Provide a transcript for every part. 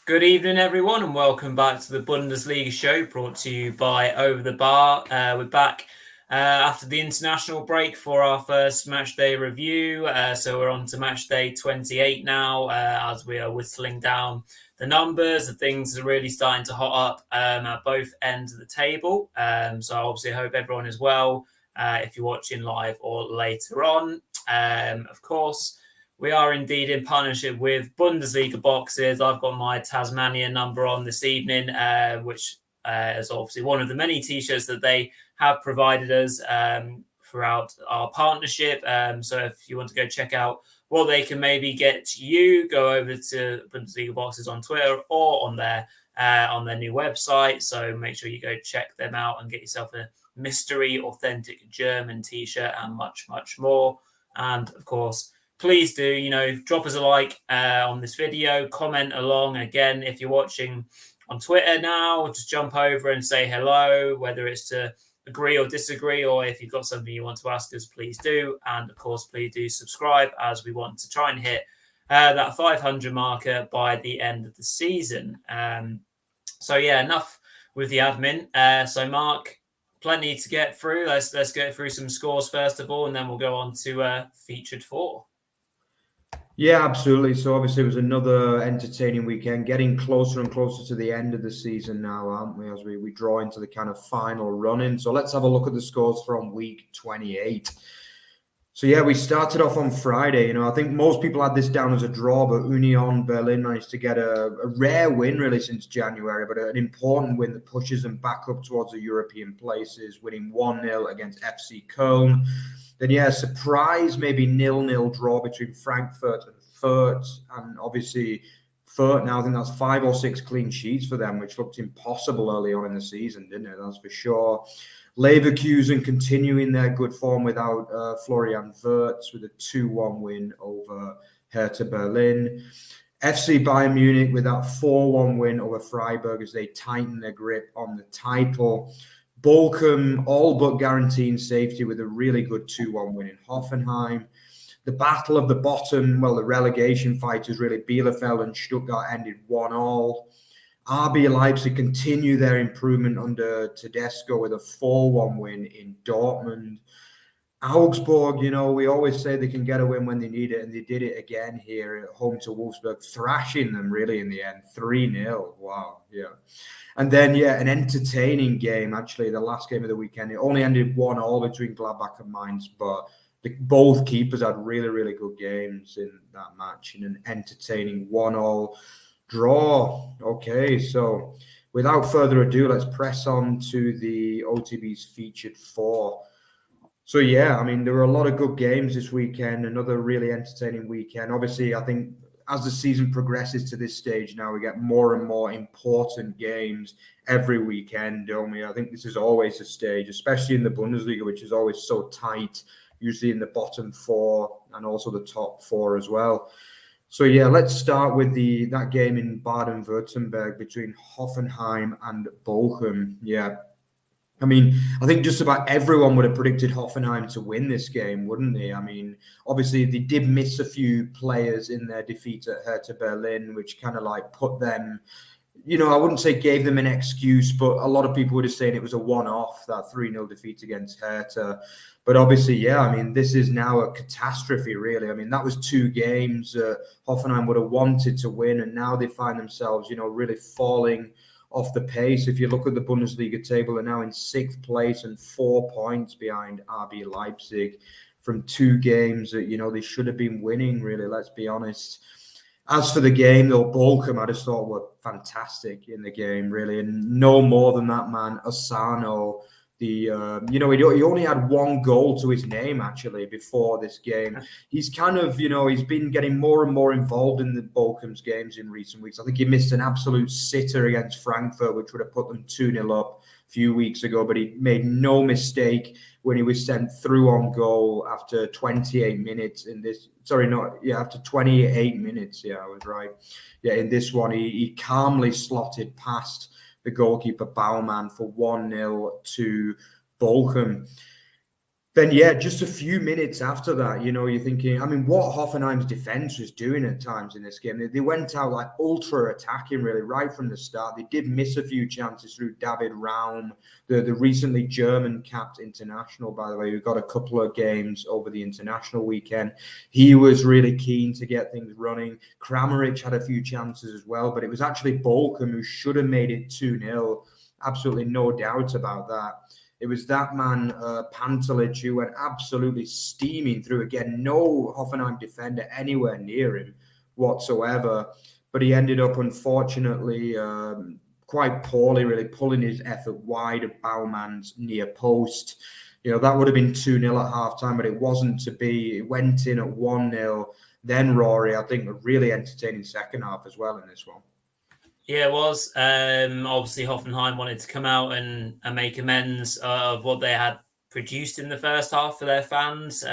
Good evening, everyone, and welcome back to the Bundesliga Show, brought to you by Over the Bar. We're back after the international break for our first Matchday review. So we're on to Matchday 28 now, as we are whistling down the numbers. The things are really starting to hot up at both ends of the table. So obviously, I hope everyone is well if you're watching live or later on. Of course, we are indeed in partnership with Bundesliga Boxes. I've got my Tasmania number on this evening, which is obviously one of the many T-shirts that they have provided us throughout our partnership. So if you want to go check out what they can maybe get you, go over to Bundesliga Boxes on Twitter or on their new website. So make sure you go check them out and get yourself a mystery, authentic German T-shirt and much, much more. And of course, please do, drop us a like on this video, comment along. Again, if you're watching on Twitter now, just jump over and say hello, whether it's to agree or disagree, or if you've got something you want to ask us, please do. And of course, please do subscribe, as we want to try and hit that 500 marker by the end of the season. So yeah, enough with the admin. So Mark, plenty to get through. Let's get through some scores first of all, and then we'll go on to featured four. Yeah, absolutely. So obviously it was another entertaining weekend, getting closer and closer to the end of the season now, aren't we, as we draw into the kind of final run-in. So let's have a look at the scores from week 28. So yeah, we started off on Friday. I think most people had this down as a draw, but Union Berlin managed to get a rare win really since January, but an important win that pushes them back up towards the European places, winning 1-0 against FC Köln. Then, yeah, surprise, maybe 0-0 draw between Frankfurt and Fürth. And obviously, Fürth now, I think that's 5 or 6 clean sheets for them, which looked impossible early on in the season, didn't it? That's for sure. Leverkusen continuing their good form without Florian Wirtz with a 2-1 win over Hertha Berlin. FC Bayern Munich with that 4-1 win over Freiburg as they tighten their grip on the title. Bochum all but guaranteeing safety with a really good 2-1 win in Hoffenheim. The battle of the bottom, the relegation fighters really, Bielefeld and Stuttgart ended 1-1. RB Leipzig continue their improvement under Tedesco with a 4-1 win in Dortmund. Augsburg, we always say they can get a win when they need it, and they did it again here at home to Wolfsburg, thrashing them really in the end, 3-0. Wow, yeah. And then, yeah, an entertaining game, actually, the last game of the weekend. It only ended 1-1 between Gladbach and Mainz, but both keepers had really, really good games in that match in an entertaining 1-1 draw. Okay, so without further ado, let's press on to the OTB's featured four. So, yeah, I mean, there were a lot of good games this weekend, another really entertaining weekend. Obviously, I think as the season progresses to this stage now, we get more and more important games every weekend, don't we? I think this is always the stage, especially in the Bundesliga, which is always so tight, usually in the bottom four and also the top four as well. So, yeah, let's start with that game in Baden-Württemberg between Hoffenheim and Bochum. Yeah. I mean, I think just about everyone would have predicted Hoffenheim to win this game, wouldn't they? I mean, obviously they did miss a few players in their defeat at Hertha Berlin, which kind of like put them, I wouldn't say gave them an excuse, but a lot of people would have said it was a one-off, that 3-0 defeat against Hertha. But obviously, yeah, I mean, this is now a catastrophe, really. I mean, that was 2 games Hoffenheim would have wanted to win, and now they find themselves, really falling off the pace. If you look at the Bundesliga table, they're now in 6th place and 4 points behind RB Leipzig from 2 games that, they should have been winning, really, let's be honest. As for the game, though, Bochum, I just thought were fantastic in the game, really, and no more than that man, Asano. He only had 1 goal to his name, actually, before this game. He's kind of, he's been getting more and more involved in the Bochum's games in recent weeks. I think he missed an absolute sitter against Frankfurt, which would have put them 2-0 up a few weeks ago, but he made no mistake when he was sent through on goal after 28 minutes after 28 minutes. Yeah, I was right. Yeah, in this one, he calmly slotted past the goalkeeper Baumann for 1-0 to Bochum. Then, yeah, just a few minutes after that, you're thinking, I mean, what Hoffenheim's defense was doing at times in this game. They went out like ultra attacking, really, right from the start. They did miss a few chances through David Raum, the recently German capped international, by the way, who got a couple of games over the international weekend. He was really keen to get things running. Kramaric had a few chances as well, but it was actually Bochum who should have made it 2-0. Absolutely no doubt about that. It was that man, Pantelic, who went absolutely steaming through. Again, no Hoffenheim defender anywhere near him whatsoever. But he ended up, unfortunately, quite poorly, really pulling his effort wide of Bauman's near post. That would have been 2-0 at halftime, but it wasn't to be. It went in at 1-0. Then Rory, I think, a really entertaining second half as well in this one. Yeah, it was. Obviously, Hoffenheim wanted to come out and make amends of what they had produced in the first half for their fans.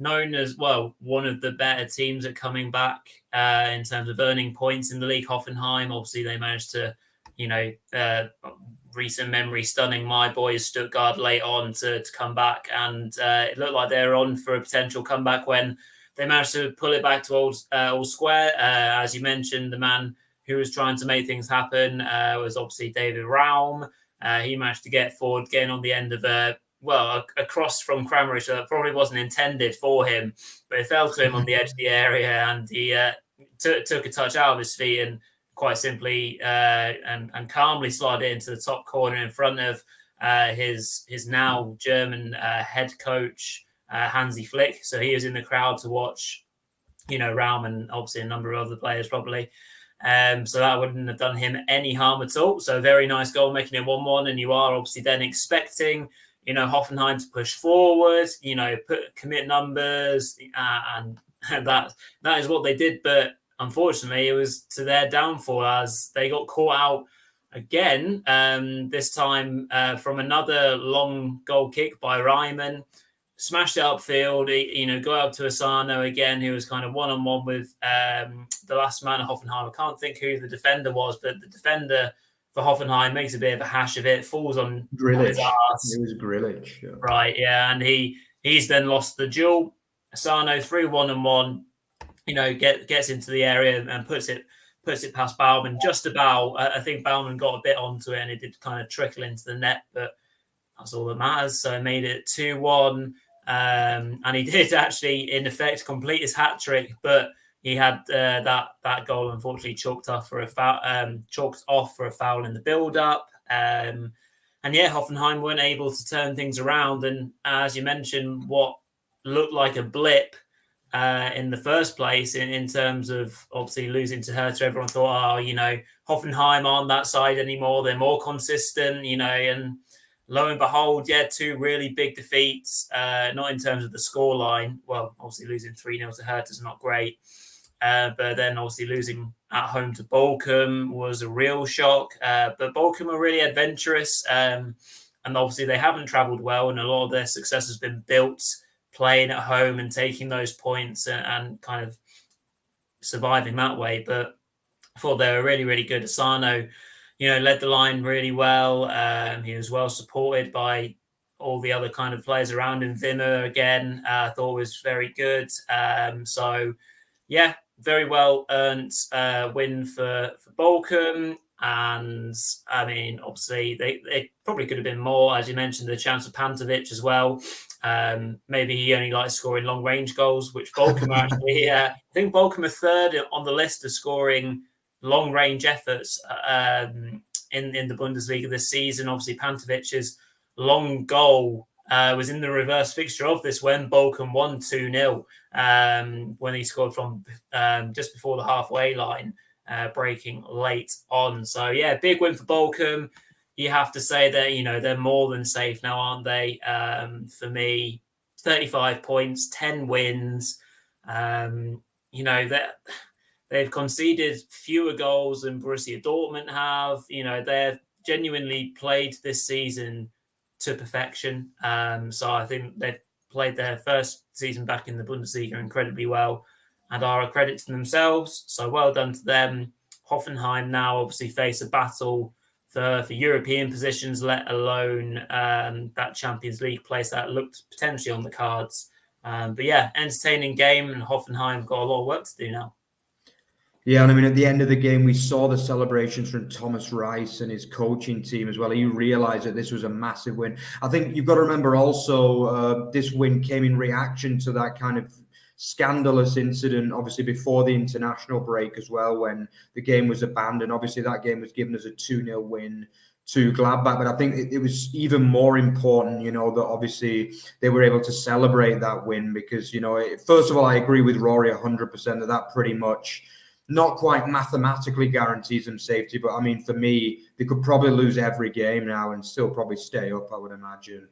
Known as, well, one of the better teams at coming back in terms of earning points in the league, Hoffenheim. Obviously, they managed to, recent memory stunning my boys Stuttgart late on to come back. And it looked like they were on for a potential comeback when they managed to pull it back to old square. As you mentioned, the man who was trying to make things happen was obviously David Raum. He managed to get forward, getting on the end of a cross from Kramaric, so that probably wasn't intended for him, but it fell to him on the edge of the area, and he took a touch out of his feet and quite simply and calmly slid into the top corner in front of his now German head coach, Hansi Flick. So he was in the crowd to watch, Raum and obviously a number of other players probably. So that wouldn't have done him any harm at all. So very nice goal, making it 1-1. And you are obviously then expecting, Hoffenheim to push forward, commit numbers, and that is what they did. But unfortunately, it was to their downfall as they got caught out again. This time from another long goal kick by Ryman. Smashed it upfield, go up to Asano again, who was kind of one-on-one with the last man at Hoffenheim. I can't think who the defender was, but the defender for Hoffenheim makes a bit of a hash of it, falls on his ass. It was Grilic. Yeah. Right, yeah, and he's then lost the duel. Asano through 1-on-1, gets into the area and puts it past Baumann just about. I think Baumann got a bit onto it and it did kind of trickle into the net, but that's all that matters. So I made it 2-1. And he did actually, in effect, complete his hat trick, but he had that goal unfortunately chalked off for a foul in the build-up. And yeah, Hoffenheim weren't able to turn things around. And as you mentioned, what looked like a blip in the first place in terms of obviously losing to Hertha, everyone thought, Hoffenheim aren't that side anymore. They're more consistent, and lo and behold, two really big defeats, not in terms of the scoreline. Well, obviously losing 3-0 to Hertha is not great. But then obviously losing at home to Bochum was a real shock. But Bochum are really adventurous. And obviously they haven't travelled well. And a lot of their success has been built playing at home and taking those points and kind of surviving that way. But I thought they were really, really good. Asano, led the line really well. He was well supported by all the other kind of players around him. Wimmer, again, I thought was very good. Very well earned win for Bochum. And, I mean, obviously, they probably could have been more. As you mentioned, the chance of Pantelic as well. Maybe he only likes scoring long-range goals, which Bochum actually... I think Bochum are third on the list of scoring long-range efforts in the Bundesliga this season. Obviously, Pantovic's long goal was in the reverse fixture of this when Bochum won 2-0 when he scored from just before the halfway line, breaking late on. So, yeah, big win for Bochum. You have to say that, they're more than safe now, aren't they? For me, 35 points, 10 wins. They've conceded fewer goals than Borussia Dortmund have. They've genuinely played this season to perfection. So I think they've played their first season back in the Bundesliga incredibly well and are a credit to themselves. So well done to them. Hoffenheim now obviously face a battle for European positions, let alone that Champions League place that looked potentially on the cards. But yeah, entertaining game, and Hoffenheim got a lot of work to do now. Yeah, and I mean, at the end of the game, we saw the celebrations from Thomas Rice and his coaching team as well. He realised that this was a massive win. I think you've got to remember also this win came in reaction to that kind of scandalous incident, obviously before the international break as well, when the game was abandoned. Obviously, that game was given as a 2-0 win to Gladbach, but I think it was even more important, you know, that obviously they were able to celebrate that win because, you know, first of all, I agree with Rory 100% that pretty much not quite mathematically guarantees them safety, but I mean, for me, they could probably lose every game now and still probably stay up, I would imagine,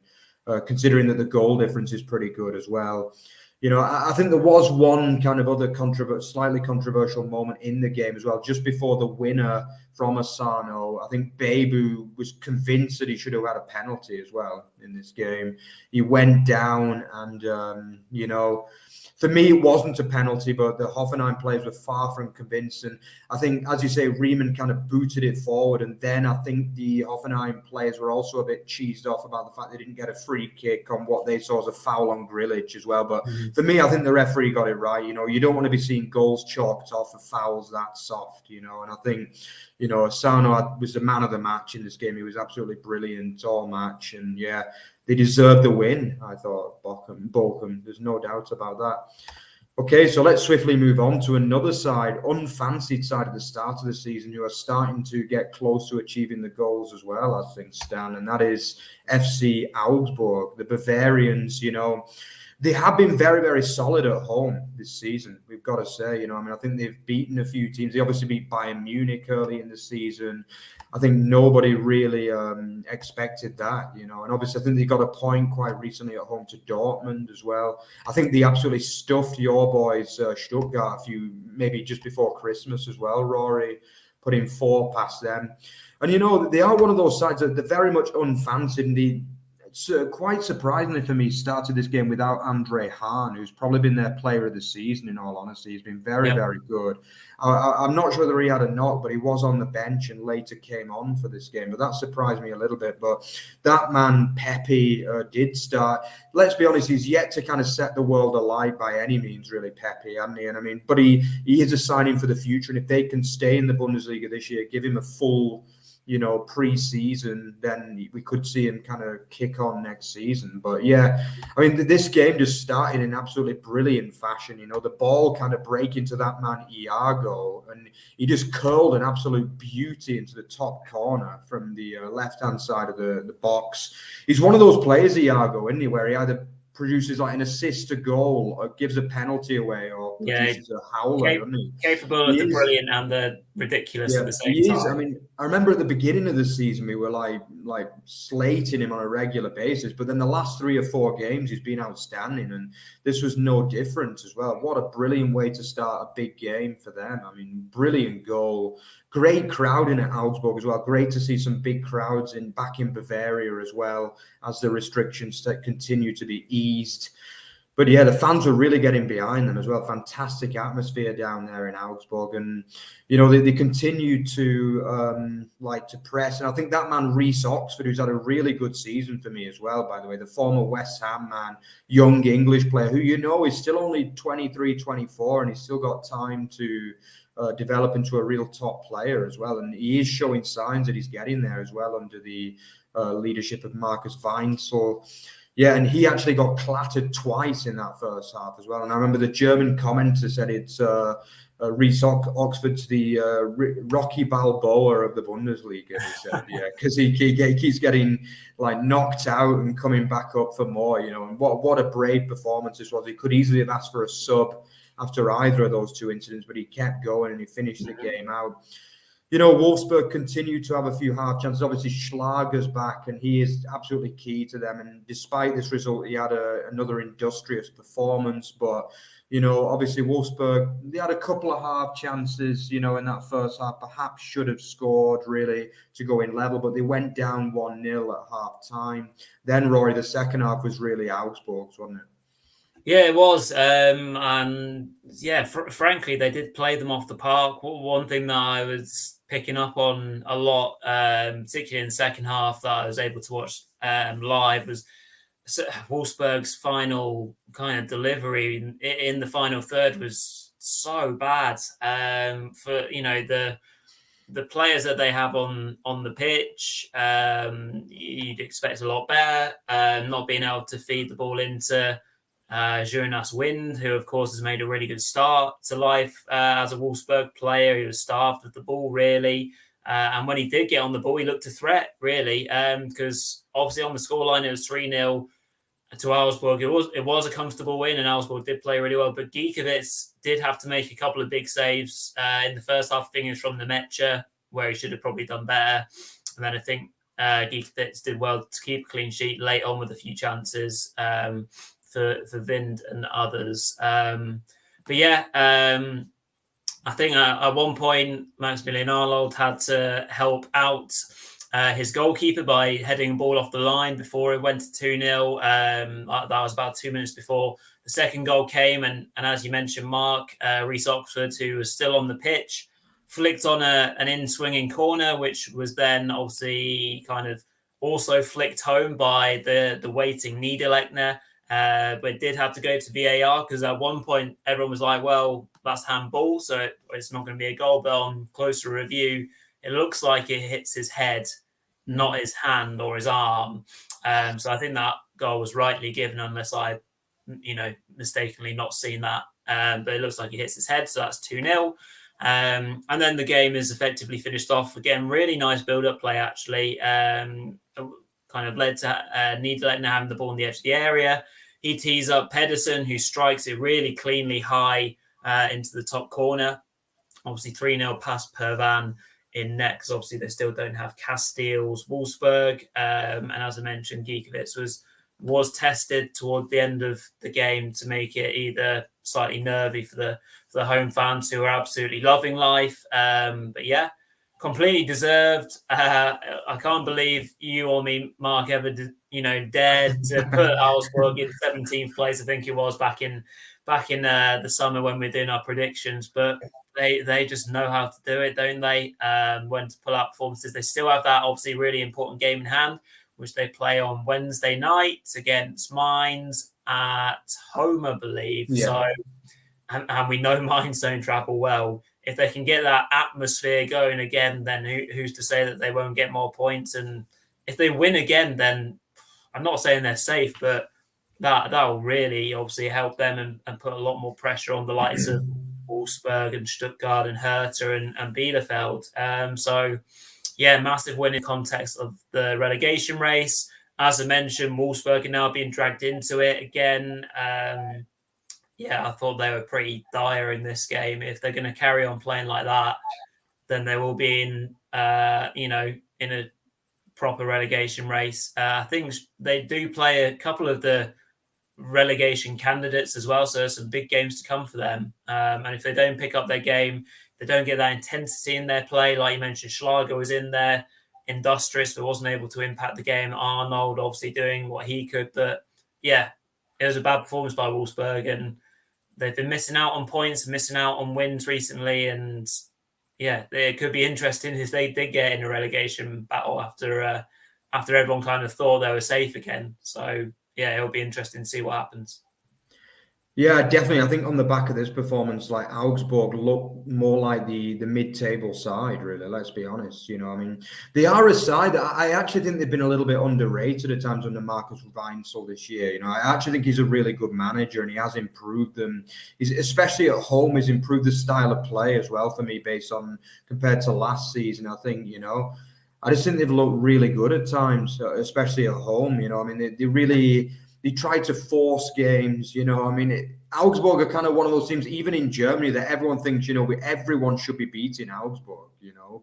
considering that the goal difference is pretty good as well. You know, I think there was one kind of other slightly controversial moment in the game as well, just before the winner from Asano. I think Bebu was convinced that he should have had a penalty as well in this game. He went down and, you know, for me, it wasn't a penalty, but the Hoffenheim players were far from convinced. And I think, as you say, Riemann kind of booted it forward. And then I think the Hoffenheim players were also a bit cheesed off about the fact they didn't get a free kick on what they saw as a foul on Grillage as well. But for me, I think the referee got it right. You know, you don't want to be seeing goals chalked off for fouls that soft, you know. And I think, you know, Asano was the man of the match in this game. He was absolutely brilliant all match. And yeah, they deserved the win, I thought, Bochum. There's no doubt about that. Okay, so let's swiftly move on to another side, unfancied side at the start of the season, who are starting to get close to achieving the goals as well, I think, Stan, and that is FC Augsburg. The Bavarians, you know, they have been very, very solid at home this season, we've got to say. You know, I mean, I think they've beaten a few teams. They obviously beat Bayern Munich early in the season. I think nobody really expected that, you know. And obviously, I think they got a point quite recently at home to Dortmund as well. I think they absolutely stuffed your boys, Stuttgart, maybe just before Christmas as well, Rory, putting 4 past them. And, you know, they are one of those sides that they're very much unfancied. Quite surprisingly for me, started this game without Andre Hahn, who's probably been their player of the season, in all honesty. He's been very, very good. I'm not sure whether he had a knock, but he was on the bench and later came on for this game. But that surprised me a little bit. But that man, Pepe, did start. Let's be honest, he's yet to kind of set the world alight by any means, really, Pepe, hasn't he? And I mean, but he is a signing for the future. And if they can stay in the Bundesliga this year, give him a full, you know, pre-season, then we could see him kind of kick on next season. But yeah, I mean, this game just started in absolutely brilliant fashion. You know, the ball kind of break into that man Iago, and he just curled an absolute beauty into the top corner from the left-hand side of the box. He's one of those players, Iago, isn't he, where he either produces like an assist to goal or gives a penalty away or produces a howler, doesn't he? Capable of the brilliant and the ridiculous at the same time. I mean, I remember at the beginning of the season, we were like slating him on a regular basis, but then the last 3 or 4 games, he's been outstanding, and this was no different as well. What a brilliant way to start a big game for them. I mean, brilliant goal. Great crowd in at Augsburg as well. Great to see some big crowds back in Bavaria as well, as the restrictions continue to be eased. But yeah, the fans were really getting behind them as well. Fantastic atmosphere down there in Augsburg. And, you know, they continue to to press. And I think that man, Reece Oxford, who's had a really good season for me as well, by the way, the former West Ham man, young English player, who, you know, is still only 23, 24, and he's still got time to develop into a real top player as well. And he is showing signs that he's getting there as well under the leadership of Marcus Weinzel. Yeah, and he actually got clattered twice in that first half as well. And I remember the German commenter said it's Reece Oxford's the Rocky Balboa of the Bundesliga, he said, yeah, because he keeps getting like knocked out and coming back up for more, you know. And what a brave performance this was. He could easily have asked for a sub after either of those 2 incidents, but he kept going and he finished the game out. You know, Wolfsburg continued to have a few half chances. Obviously, Schlager's back, and he is absolutely key to them. And despite this result, he had another industrious performance. But, you know, obviously, Wolfsburg, they had a couple of half chances, you know, in that first half. Perhaps should have scored, really, to go in level. But they went down 1-0 at half time. Then, Rory, the second half was really Augsburg's, wasn't it? Yeah, it was. And yeah, frankly, they did play them off the park. One thing that I was picking up on a lot, particularly in the second half, that I was able to watch live was Wolfsburg's final kind of delivery in the final third was so bad. For the players that they have on the pitch, you'd expect a lot better. Not being able to feed the ball into Jonas Wind, who of course has made a really good start to life as a Wolfsburg player. He was starved of the ball really, and when he did get on the ball, he looked a threat really. Because obviously on the scoreline it was 3-0 to Augsburg. It was a comfortable win, and Augsburg did play really well. But Giekewitz did have to make a couple of big saves in the first half, fingers from the Mecha, where he should have probably done better. And then I think Giekewitz did well to keep a clean sheet late on with a few chances for Wind and others. But yeah, I think at one point Maximilian Arnold had to help out his goalkeeper by heading the ball off the line before it went to 2-0. That was about 2 minutes before the second goal came. And as you mentioned, Mark, Reece Oxford, who was still on the pitch, flicked on an in-swinging corner, which was then obviously kind of also flicked home by the waiting Niederlechner. But it did have to go to VAR because at one point everyone was like, well, that's handball, so it's not going to be a goal. But on closer review, it looks like it hits his head, not his hand or his arm. So I think that goal was rightly given, unless I, mistakenly not seen that. But it looks like he hits his head, so that's 2-0. And then the game is effectively finished off. Again, really nice build-up play, actually. Kind of led to Niederlechner having the ball in the edge of the area. He tees up Pedersen, who strikes it really cleanly high into the top corner. Obviously, 3-0 past Pervan in net, because obviously they still don't have Casteels, Wolfsburg. And as I mentioned, Giekewitz was tested toward the end of the game to make it either slightly nervy for the home fans, who are absolutely loving life. But yeah, completely deserved. I can't believe you or me, Mark, ever dared to put Augsburg in 17th place. I think it was back in the summer when we were doing our predictions. But they just know how to do it, don't they? When to pull out performances. They still have that obviously really important game in hand, which they play on Wednesday night against Mainz at home, I believe. Yeah. So, and we know Mainz don't travel well. If they can get that atmosphere going again, then who's to say that they won't get more points? And if they win again, then I'm not saying they're safe, but that will really obviously help them and put a lot more pressure on the likes of Wolfsburg and Stuttgart and Hertha and Bielefeld. So, yeah, massive win in context of the relegation race. As I mentioned, Wolfsburg are now being dragged into it again. Yeah, I thought they were pretty dire in this game. If they're going to carry on playing like that, then they will be in a proper relegation race. I think they do play a couple of the relegation candidates as well, so there's some big games to come for them. And if they don't pick up their game, they don't get that intensity in their play. Like you mentioned, Schlager was in there, industrious, but wasn't able to impact the game. Arnold obviously doing what he could, but yeah, it was a bad performance by Wolfsburg, and they've been missing out on points, missing out on wins recently. And yeah, it could be interesting if they did get in a relegation battle after everyone kind of thought they were safe again. So yeah, it'll be interesting to see what happens. Yeah, definitely. I think on the back of this performance, like Augsburg look more like the mid-table side, really. Let's be honest. I mean, they are a side that I actually think they've been a little bit underrated at times under Markus Weinzel this year. I actually think he's a really good manager, and he has improved them. Especially at home, he's improved the style of play as well for me, compared to last season. I think I just think they've looked really good at times, especially at home. I mean, they try to force games, I mean, Augsburg are kind of one of those teams, even in Germany, that everyone thinks, everyone should be beating Augsburg,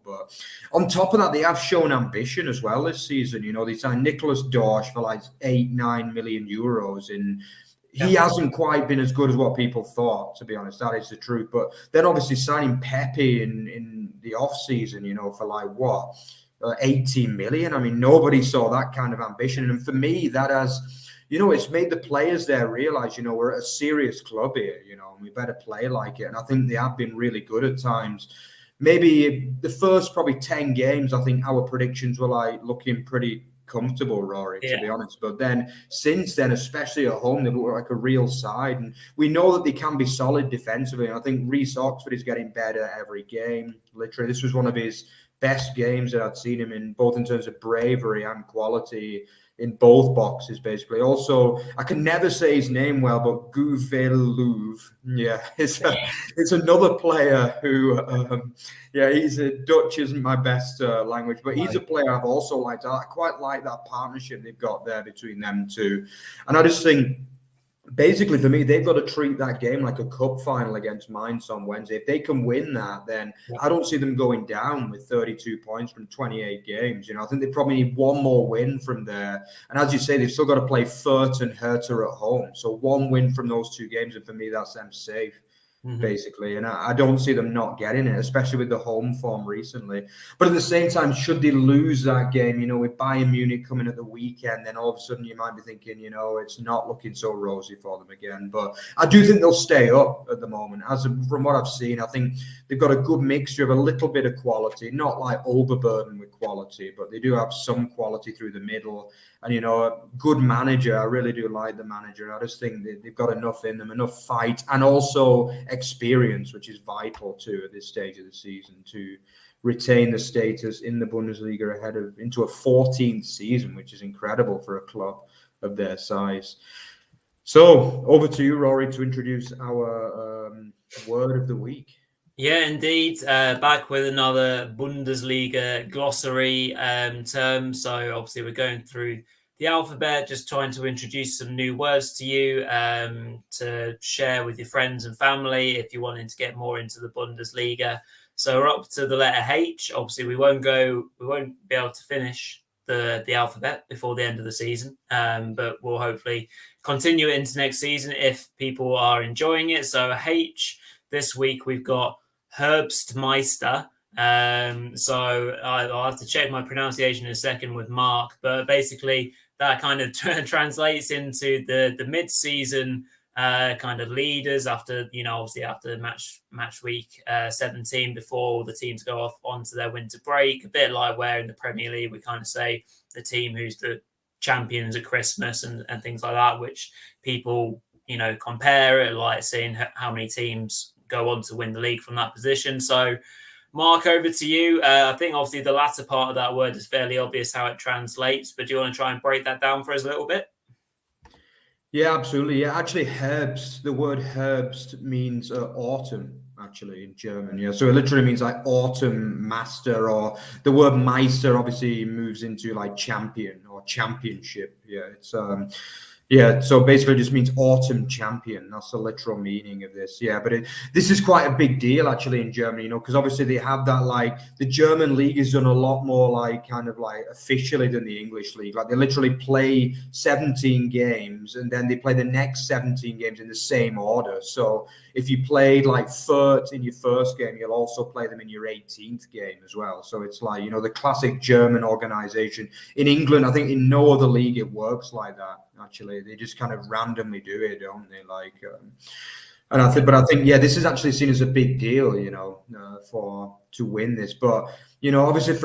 But on top of that, they have shown ambition as well this season. They signed Nicholas Dorsch for like 8-9 million euros, and he hasn't quite been as good as what people thought, to be honest. That is the truth. But then obviously signing Pepe in the off-season, for like what? 18 million. I mean, nobody saw that kind of ambition. And for me, that has... it's made the players there realize, we're at a serious club here, and we better play like it. And I think they have been really good at times. Maybe the first probably 10 games, I think our predictions were like looking pretty comfortable, Rory, to be honest. But then since then, especially at home, they look like a real side. And we know that they can be solid defensively. And I think Reece Oxford is getting better every game. Literally, this was one of his best games that I'd seen him in, both in terms of bravery and quality in both boxes, basically. Also, I can never say his name well, but Gouvelouv, it's another player who, he's Dutch isn't my best language, but he's a player I've also liked. I quite like that partnership they've got there between them two. And I just think, basically, for me, they've got to treat that game like a cup final against Mainz on Wednesday. If they can win that, then I don't see them going down with 32 points from 28 games. I think they probably need one more win from there. And as you say, they've still got to play Fürth and Hertha at home. So one win from those two games, and for me, that's them safe. Basically, and I don't see them not getting it, especially with the home form recently. But at the same time, should they lose that game, with Bayern Munich coming at the weekend, then all of a sudden you might be thinking, it's not looking so rosy for them again. But I do think they'll stay up at the moment. From what I've seen, I think they've got a good mixture of a little bit of quality, not like overburdened with quality, but they do have some quality through the middle. And, a good manager, I really do like the manager. I just think they've got enough in them, enough fight, and also experience, which is vital too at this stage of the season, to retain the status in the Bundesliga into a 14th season, which is incredible for a club of their size. So over to you, Rory, to introduce our word of the week. Yeah, indeed. Back with another Bundesliga glossary term. So obviously we're going through the alphabet, just trying to introduce some new words to you to share with your friends and family if you're wanting to get more into the Bundesliga. So we're up to the letter H. Obviously we won't be able to finish the alphabet before the end of the season, but we'll hopefully continue it into next season if people are enjoying it. So H, this week we've got Herbstmeister. So I'll have to check my pronunciation in a second with Mark, but basically that kind of translates into the mid-season kind of leaders after, obviously after match week 17, before all the teams go off onto their winter break. A bit like where in the Premier League we kind of say the team who's the champions at Christmas and things like that, which people, compare it, like seeing how many teams go on to win the league from that position. So Mark, over to you. I think obviously the latter part of that word is fairly obvious how it translates, but do you want to try and break that down for us a little bit? Yeah, absolutely. Yeah, actually, Herbst, the word Herbst means autumn, actually, in German. Yeah, so it literally means like autumn master, or the word Meister obviously moves into like champion or championship. Yeah, it's so basically it just means autumn champion. That's the literal meaning of this. Yeah, but this is quite a big deal actually in Germany, because obviously they have that, like, the German league is done a lot more like kind of like officially than the English league. Like they literally play 17 games and then they play the next 17 games in the same order. So if you played like Fürth in your first game, you'll also play them in your 18th game as well. So it's like, the classic German organization. In England, I think in no other league it works like that. Actually, they just kind of randomly do it, don't they? Like, and I think, yeah, this is actually seen as a big deal, to win this. But obviously,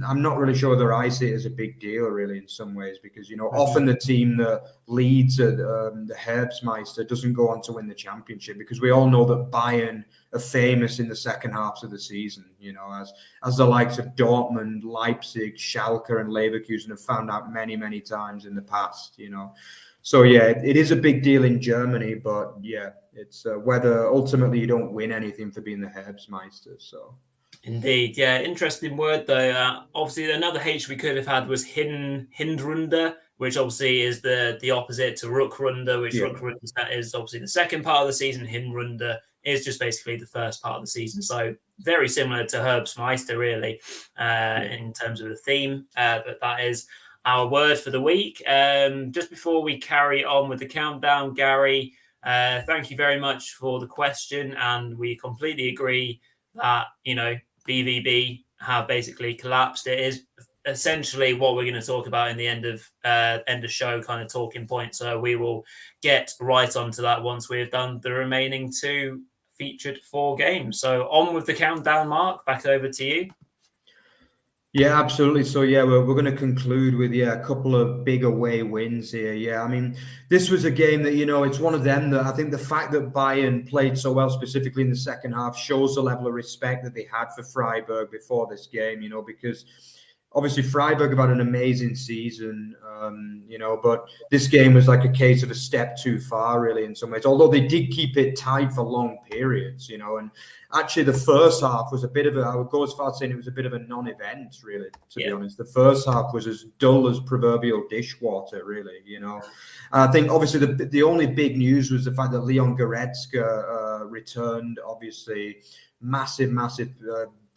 I'm not really sure whether I see it as a big deal, really, in some ways, because often the team that leads at the Herbstmeister doesn't go on to win the championship, because we all know that Bayern are famous in the second halves of the season, as the likes of Dortmund, Leipzig, Schalke, and Leverkusen have found out many, many times in the past, So yeah, it is a big deal in Germany, but yeah, it's whether ultimately you don't win anything for being the Herbstmeister. So. Indeed, yeah, interesting word though. Obviously, another H we could have had was Hinrunde, which obviously is the opposite to Rückrunde, which Rückrunde that is obviously the second part of the season. Hinrunde is just basically the first part of the season. So very similar to Herbstmeister, really, in terms of the theme. But that is our word for the week. Just before we carry on with the countdown, Gary, thank you very much for the question, and we completely agree that BVB have basically collapsed. It is essentially what we're going to talk about in the end of show kind of talking point. So we will get right onto that once we have done the remaining 2 featured 4 games. So on with the countdown, Mark. Back over to you. Yeah, absolutely. So we're going to conclude with a couple of big away wins here. Yeah, I mean, this was a game that it's one of them that I think the fact that Bayern played so well, specifically in the second half, shows the level of respect that they had for Freiburg before this game. Because obviously Freiburg have had an amazing season, but this game was like a case of a step too far, really, in some ways. Although they did keep it tight for long periods, and actually the first half was a bit of I would go as far as saying it was a bit of a non-event, really, to be honest. The first half was as dull as proverbial dishwater, really, And I think obviously the only big news was the fact that Leon Goretzka returned, obviously massive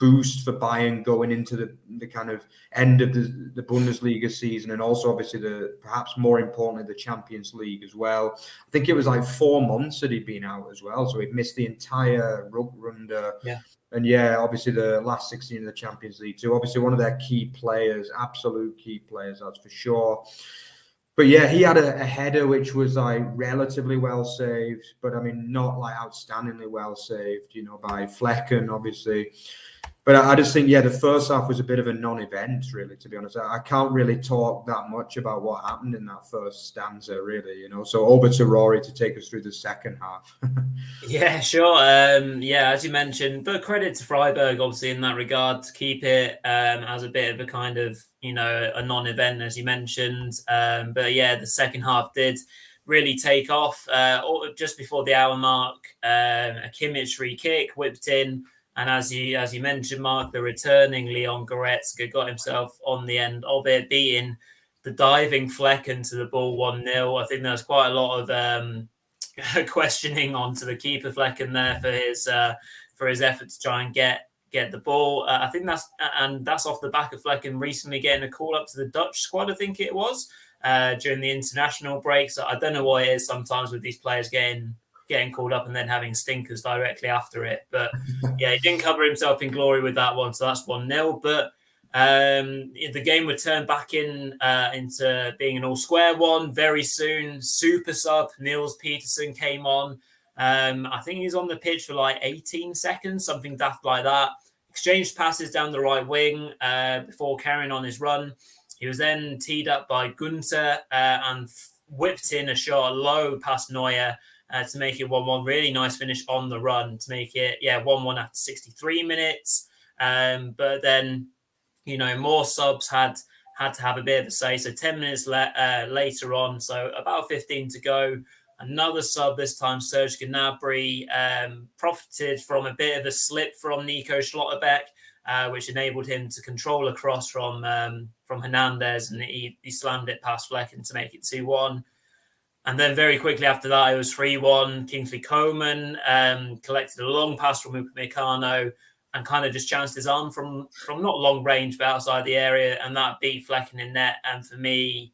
boost for Bayern going into the kind of end of the Bundesliga season, and also obviously perhaps more importantly the Champions League as well. I think it was like 4 months that he'd been out as well, so he'd missed the entire Rückrunde. And obviously the last 16 of the Champions League too. Obviously one of their key players, absolute key players, that's for sure. But he had a header which was like relatively well saved, but I mean not like outstandingly well saved, by Flecken, obviously. But I just think, the first half was a bit of a non-event, really, to be honest. I can't really talk that much about what happened in that first stanza, really, So over to Rory to take us through the second half. Yeah, sure. As you mentioned, but credit to Freiburg, obviously, in that regard, to keep it as a bit of a kind of, a non-event, as you mentioned. But the second half did really take off. Just before the hour mark, a Kimmich free kick whipped in. And as you mentioned, Mark, the returning Leon Goretzka got himself on the end of it, beating the diving Flecken to the ball 1-0. I think there's quite a lot of questioning onto the keeper Flecken there for his effort to try and get the ball. I think that's off the back of Flecken recently getting a call up to the Dutch squad, I think it was, during the international break. So I don't know why it is sometimes with these players getting called up and then having stinkers directly after it. But he didn't cover himself in glory with that one. So that's 1-0. But the game would turn back into being an all square one very soon. Super sub Niels Peterson came on. I think he's on the pitch for like 18 seconds, something daft like that. Exchanged passes down the right wing before carrying on his run. He was then teed up by Gunter and whipped in a shot low past Neuer to make it 1-1. Really nice finish on the run to make it 1-1 after 63 minutes. But then, more subs had to have a bit of a say. So 10 minutes later on, so about 15 to go, another sub, this time Serge Gnabry, profited from a bit of a slip from Nico Schlotterbeck, which enabled him to control a cross from Hernandez, and he slammed it past Flecken to make it 2-1. And then very quickly after that, it was 3-1. Kingsley Coman collected a long pass from Upamecano and kind of just chanced his arm from not long range, but outside the area, and that beat Flecken in net. And for me,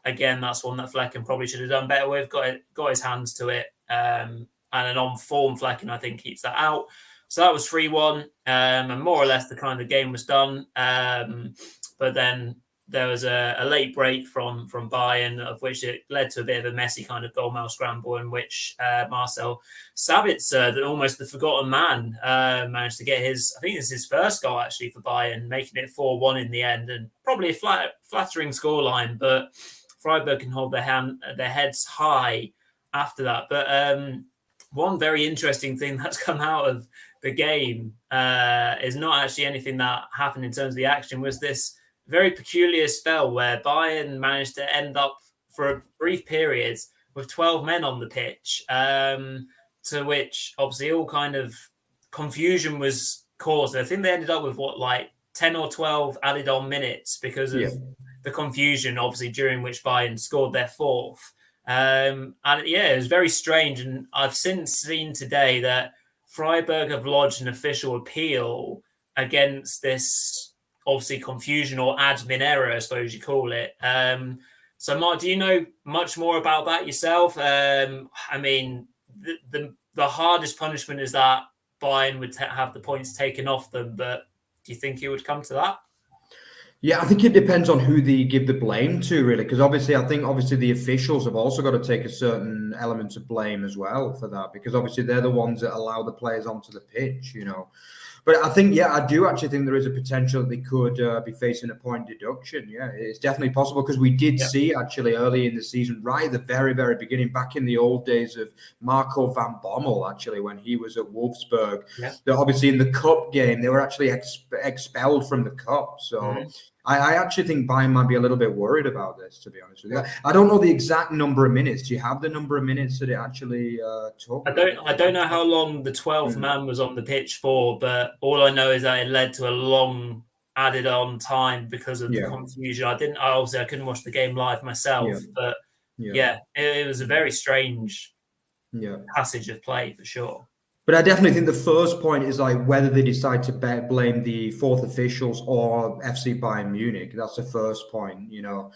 again, that's one that Flecken probably should have done better with. Got his hands to it, and an on-form Flecken, I think, keeps that out. So that was 3-1, and more or less the kind of game was done. But then there was a late break from Bayern, of which it led to a bit of a messy kind of goalmouth scramble in which Marcel Sabitzer, almost the forgotten man, managed to get his, I think it's his first goal actually for Bayern, making it 4-1 in the end, and probably a flattering scoreline, but Freiburg can hold their heads high after that. But one very interesting thing that's come out of the game is not actually anything that happened in terms of the action, was this very peculiar spell where Bayern managed to end up for a brief period with 12 men on the pitch, to which obviously all kind of confusion was caused. I think they ended up with 10 or 12 added on minutes because of the confusion, obviously, during which Bayern scored their fourth. And it was very strange. And I've since seen today that Freiburg have lodged an official appeal against this obviously confusion or admin error, I suppose you call it. So Mark, do you know much more about that yourself? I mean, the hardest punishment is that Bayern would have the points taken off them, but do you think it would come to that? Yeah, I think it depends on who they give the blame to, really, because obviously, I think the officials have also got to take a certain element of blame as well for that, because obviously they're the ones that allow the players onto the pitch, you know. But I think, yeah, I do actually think there is a potential that they could be facing a point deduction. Yeah, it's definitely possible, because we did see actually early in the season, right at the very, very beginning, back in the old days of Marco van Bommel, actually, when he was at Wolfsburg, that obviously in the cup game, they were actually expelled from the cup. So I actually think Bayern might be a little bit worried about this, to be honest with you. I don't know the exact number of minutes. Do you have the number of minutes that it actually took? I don't know how long the 12th man was on the pitch for, but all I know is that it led to a long added on time because of the confusion. I couldn't watch the game live myself, but it was a very strange passage of play for sure. But I definitely think the first point is like whether they decide to blame the fourth officials or FC Bayern Munich. That's the first point, you know.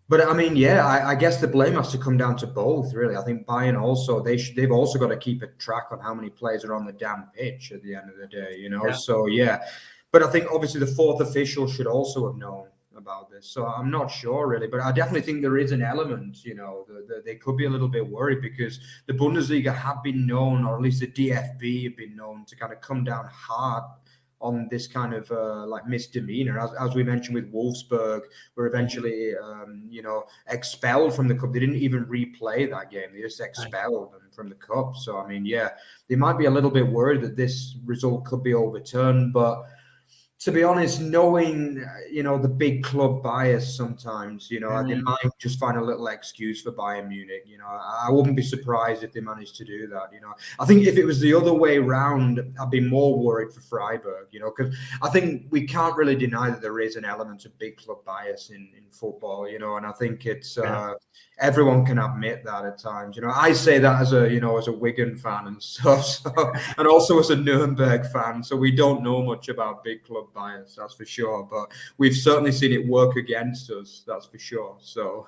But I mean, I guess the blame has to come down to both, really. I think Bayern also, they've also got to keep a track on how many players are on the damn pitch at the end of the day, you know. So but I think obviously the fourth official should also have known about this. So I'm not sure really, but I definitely think there is an element, you know, that they could be a little bit worried, because the Bundesliga have been known, or at least the DFB have been known, to kind of come down hard on this kind of like misdemeanor, as we mentioned with Wolfsburg, were eventually expelled from the cup. They didn't even replay that game; they just expelled them from the cup. So I mean, they might be a little bit worried that this result could be overturned, but to be honest, knowing, you know, the big club bias sometimes, you know, they might just find a little excuse for Bayern Munich. You know, I wouldn't be surprised if they managed to do that. You know, I think if it was the other way around, I'd be more worried for Freiburg, you know, because I think we can't really deny that there is an element of big club bias in football, you know, and I think it's everyone can admit that at times. You know, I say that as a Wigan fan and stuff, so, and also as a Nuremberg fan, so we don't know much about big club bias, that's for sure, but we've certainly seen it work against us, that's for sure. So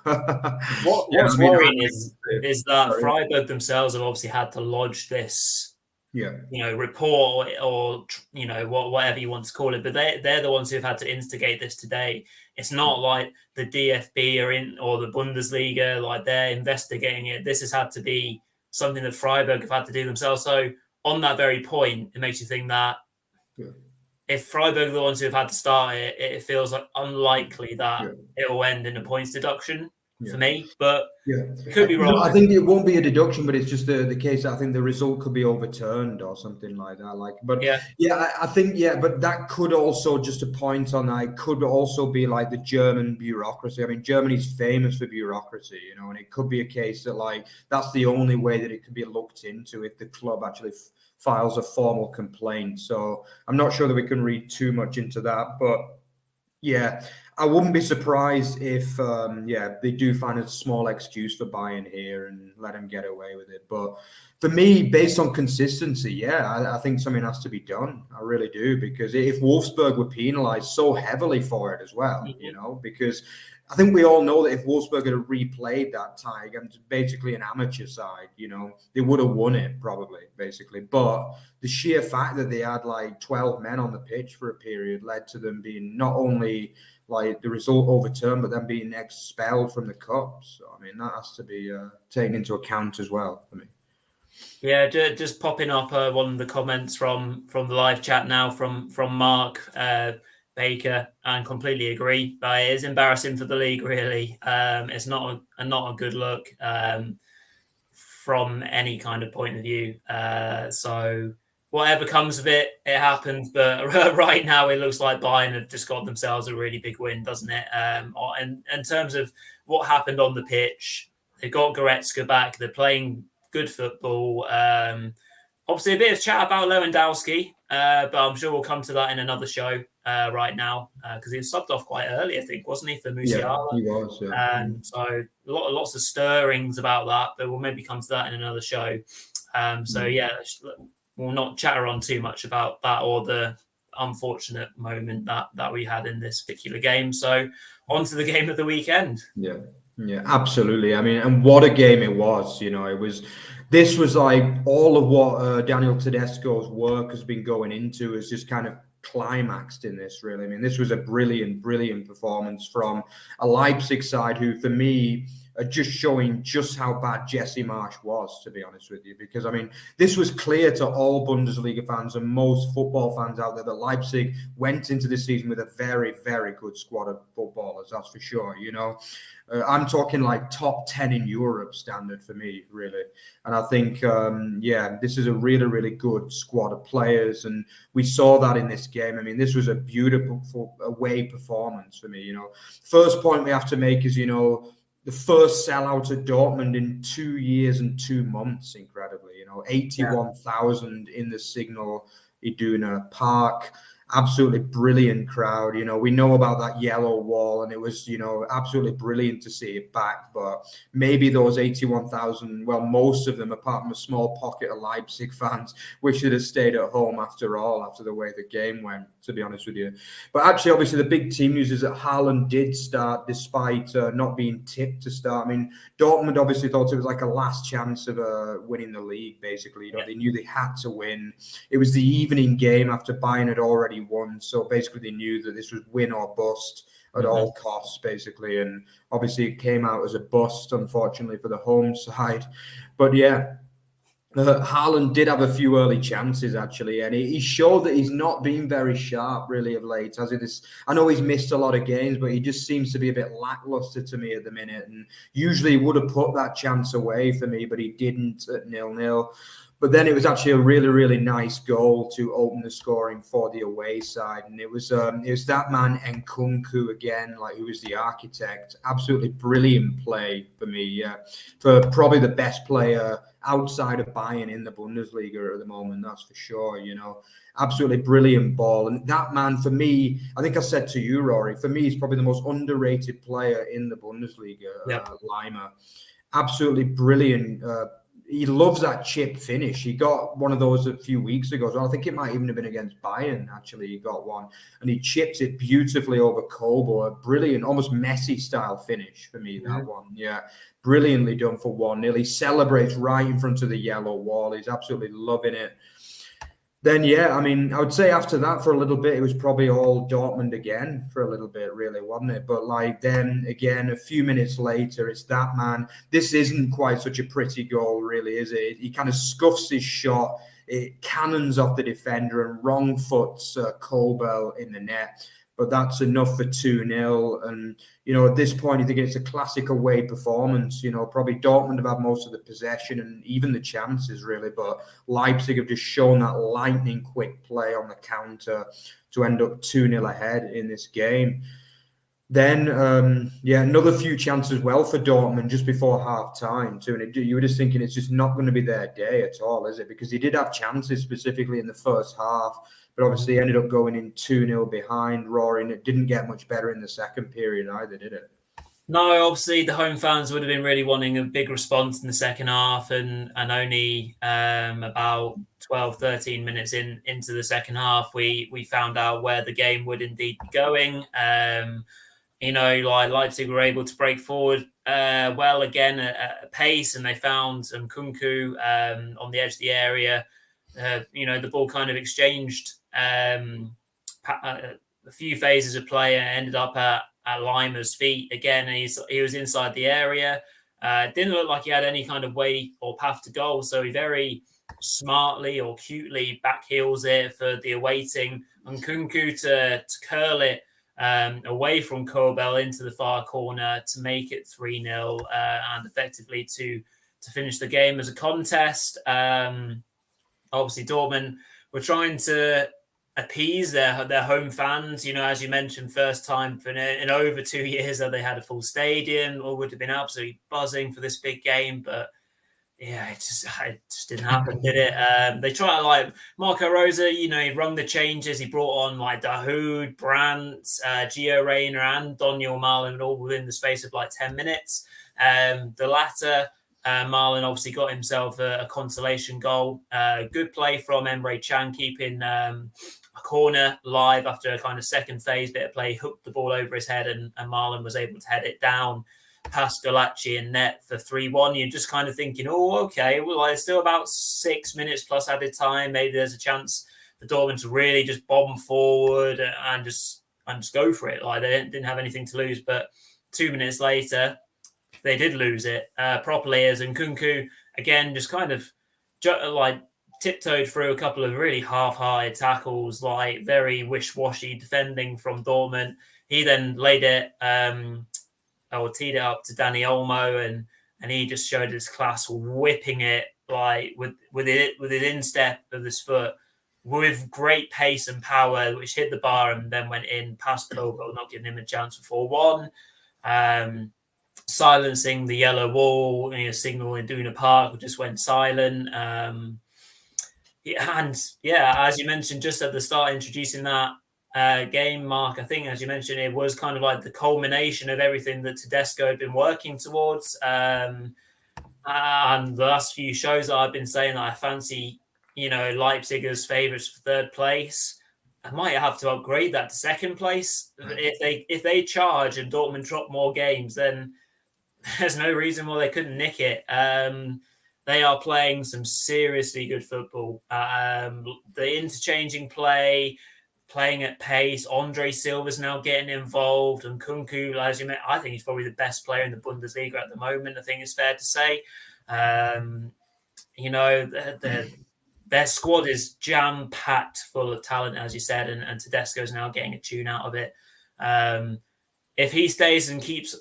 what's worrying is that Freiburg themselves have obviously had to lodge this report or whatever you want to call it, but they're the ones who've had to instigate this today. It's not like the DFB or the Bundesliga, like they're investigating it. This has had to be something that Freiburg have had to do themselves. So on that very point, it makes you think that if Freiburg are the ones who have had to start it, it feels like unlikely that it will end in a points deduction for me, but it could be wrong. I think it won't be a deduction, but it's just the case that I think the result could be overturned or something like that. I think but that could also, just a point on that, it could also be like the German bureaucracy. I mean, Germany's famous for bureaucracy, you know, and it could be a case that like that's the only way that it could be looked into if the club actually files a formal complaint. So I'm not sure that we can read too much into that, but I wouldn't be surprised if they do find a small excuse for Bayern here and let him get away with it. But for me, based on consistency, I think something has to be done. I really do, because if Wolfsburg were penalised so heavily for it as well, you know, because I think we all know that if Wolfsburg had replayed that tie against basically an amateur side, you know, they would have won it probably, basically. But the sheer fact that they had like 12 men on the pitch for a period led to them being not only like the result overturned, but then being expelled from the cup. So, I mean, that has to be taken into account as well for me. Yeah, just popping up one of the comments from the live chat now from Mark Baker, and completely agree. But it is embarrassing for the league, really. It's not a good look from any kind of point of view. So whatever comes of it, it happens. But right now, it looks like Bayern have just got themselves a really big win, doesn't it? And in terms of what happened on the pitch, they got Goretzka back. They're playing good football. Obviously, a bit of chat about Lewandowski, but I'm sure we'll come to that in another show right now, because he was subbed off quite early, I think, wasn't he, for Musiala? Yeah, he was. Yeah. So lots of stirrings about that, but we'll maybe come to that in another show. We'll not chatter on too much about that or the unfortunate moment that we had in this particular game. So on to the game of the weekend. Yeah, absolutely. I mean, and what a game it was. You know, this was like all of what Daniel Tedesco's work has been going into, is just kind of climaxed in this, really. I mean, this was a brilliant performance from a Leipzig side who, for me, are just showing just how bad Jesse Marsch was, to be honest with you. Because, I mean, this was clear to all Bundesliga fans and most football fans out there that Leipzig went into this season with a very, very good squad of footballers, that's for sure, you know. I'm talking like top 10 in Europe standard for me, really. And I think, this is a really good squad of players. And we saw that in this game. I mean, this was a beautiful away performance for me, you know. First point we have to make is, you know, the first sellout at Dortmund in 2 years and 2 months, incredibly, you know, 81,000 in the Signal Iduna Park. Absolutely brilliant crowd. You know, we know about that yellow wall, and it was, you know, absolutely brilliant to see it back. But maybe those 81,000, well, most of them, apart from a small pocket of Leipzig fans, wish they'd have stayed at home after all, after the way the game went, to be honest with you. But actually, obviously, the big team news is that Haaland did start despite not being tipped to start. I mean, Dortmund obviously thought it was like a last chance of winning the league, basically. You know, they knew they had to win. It was the evening game after Bayern had already won. So basically they knew that this was win or bust at all costs, basically. And obviously it came out as a bust, unfortunately, for the home side. But yeah, Haaland did have a few early chances, actually, and he showed that he's not been very sharp, really, of late. I know he's missed a lot of games, but he just seems to be a bit lackluster to me at the minute. And usually he would have put that chance away for me, but he didn't at 0-0. But then it was actually a really nice goal to open the scoring for the away side. And it was that man Nkunku again, like, who was the architect. Absolutely brilliant play for me, yeah. For probably the best player outside of Bayern in the Bundesliga at the moment, that's for sure, you know. Absolutely brilliant ball. And that man, for me, I think I said to you, Rory, for me, he's probably the most underrated player in the Bundesliga, Lima. Absolutely brilliant. He loves that chip finish. He got one of those a few weeks ago. So I think it might even have been against Bayern, actually. He got one. And he chipped it beautifully over Kobo. A brilliant, almost Messi style finish for me, that one. Yeah. Brilliantly done for 1-0. He celebrates right in front of the yellow wall. He's absolutely loving it. Then, yeah, I mean, I would say after that for a little bit, it was probably all Dortmund again for a little bit, really, wasn't it? But like then again, a few minutes later, it's that man. This isn't quite such a pretty goal, really, is it? He kind of scuffs his shot. It cannons off the defender and wrong foots Kobel in the net. But that's enough for 2-0. And, you know, at this point, you think it's a classic away performance. You know, probably Dortmund have had most of the possession and even the chances, really. But Leipzig have just shown that lightning quick play on the counter to end up 2-0 ahead in this game. Then, another few chances well for Dortmund just before half-time, too. And you were just thinking it's just not going to be their day at all, is it? Because he did have chances specifically in the first half. But obviously ended up going in 2-0 behind, Rory, and it didn't get much better in the second period either, did it? No, obviously the home fans would have been really wanting a big response in the second half, and only about 12, 13 minutes into the second half, we found out where the game would indeed be going. You know, like Leipzig were able to break forward well again at a pace, and they found Nkunku on the edge of the area. You know, the ball kind of exchanged a few phases of play and ended up at Lima's feet again. And he was inside the area. Didn't look like he had any kind of way or path to goal. So he very smartly or cutely backheels it for the awaiting Nkunku to curl it away from Kobel into the far corner to make it 3-0 and effectively to finish the game as a contest. Obviously, Dortmund were trying to appease their home fans. You know, as you mentioned, first time in over 2 years that they had a full stadium, or would have been absolutely buzzing for this big game. But yeah, it just didn't happen, did it? They tried to, like, Marco Rosa, you know, he rung the changes. He brought on like Dahoud, Brandt, Gio Reyna, and Daniel Marlin all within the space of like 10 minutes. The latter, Marlin obviously got himself a consolation goal. Good play from Emre Can, keeping a corner live after a kind of second phase bit of play, hooked the ball over his head, and Marlin was able to head it down past Galacci and net for 3-1. You're just kind of thinking, oh, okay, well, it's still about 6 minutes plus added time. Maybe there's a chance for Dortmund to really just bomb forward and just go for it. Like they didn't have anything to lose, but 2 minutes later, they did lose it properly. As Nkunku again just kind of like tiptoed through a couple of really half-hearted tackles, like very wish-washy defending from Dortmund. He then laid it or teed it up to Dani Olmo, and he just showed his class, whipping it like with his instep of his foot with great pace and power, which hit the bar and then went in past Kobel, not giving him a chance for 4-1. Silencing the yellow wall, signal in Duna Park just went silent. And as you mentioned just at the start, introducing that game, Mark, I think, as you mentioned, it was kind of like the culmination of everything that Tedesco had been working towards. And the last few shows that I've been saying that I fancy, Leipzig as favourites for third place, I might have to upgrade that to second place. If they charge and Dortmund drop more games, then there's no reason why they couldn't nick it. They are playing some seriously good football. The interchanging play, playing at pace. Andre Silva's now getting involved, and Nkunku, as you mentioned, I think he's probably the best player in the Bundesliga at the moment. I think it's fair to say. Their squad is jam-packed full of talent, as you said, and Tedesco's now getting a tune out of it. If he stays and keeps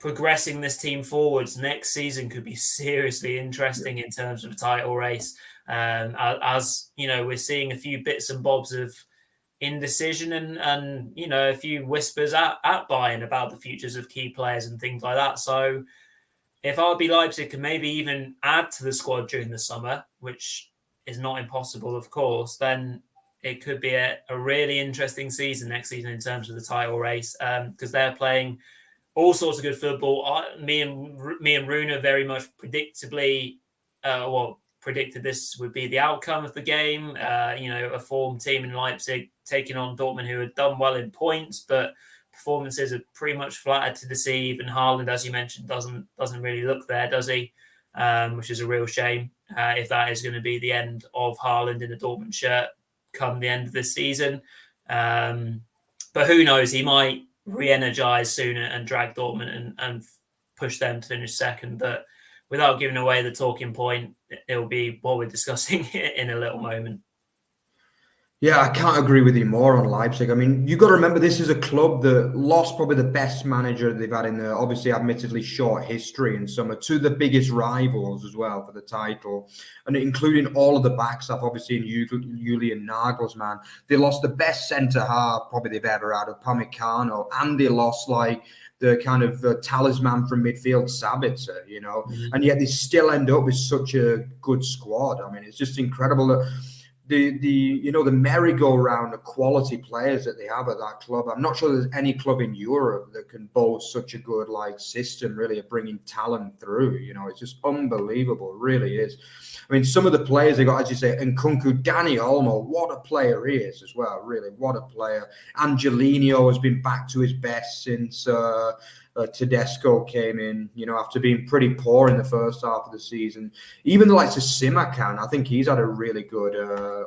progressing this team forwards, next season could be seriously interesting in terms of a title race. As we're seeing a few bits and bobs of indecision and a few whispers at Bayern about the futures of key players and things like that. So if RB Leipzig can maybe even add to the squad during the summer, which is not impossible, of course, then it could be a really interesting season next season in terms of the title race, because they're playing all sorts of good football. Me and Runa very much predicted this would be the outcome of the game. A formed team in Leipzig taking on Dortmund, who had done well in points, but performances are pretty much flattered to deceive. And Haaland, as you mentioned, doesn't really look there, does he? Which is a real shame if that is going to be the end of Haaland in a Dortmund shirt come the end of this season. But who knows? He might re-energize sooner and drag Dortmund and push them to finish second. But without giving away the talking point, it'll be what we're discussing in a little moment. Yeah, I can't agree with you more on Leipzig. I mean, you've got to remember this is a club that lost probably the best manager they've had in their obviously admittedly short history in summer to the biggest rivals as well for the title, and including all of the backstaff, obviously in Julian Nagelsmann. They lost the best centre-half probably they've ever had of Pamecano, and they lost like the kind of talisman from midfield, Sabitzer, and yet they still end up with such a good squad. I mean, it's just incredible that the merry-go-round of quality players that they have at that club. I'm not sure there's any club in Europe that can boast such a good system really of bringing talent through. It's just unbelievable. It really is. I mean, some of the players they got, as you say, Nkunku, Dani Olmo, what a player he is as well. Really, what a player. Angelino has been back to his best since Tedesco came in, after being pretty poor in the first half of the season. Even the likes of Simakan, I think he's had a really good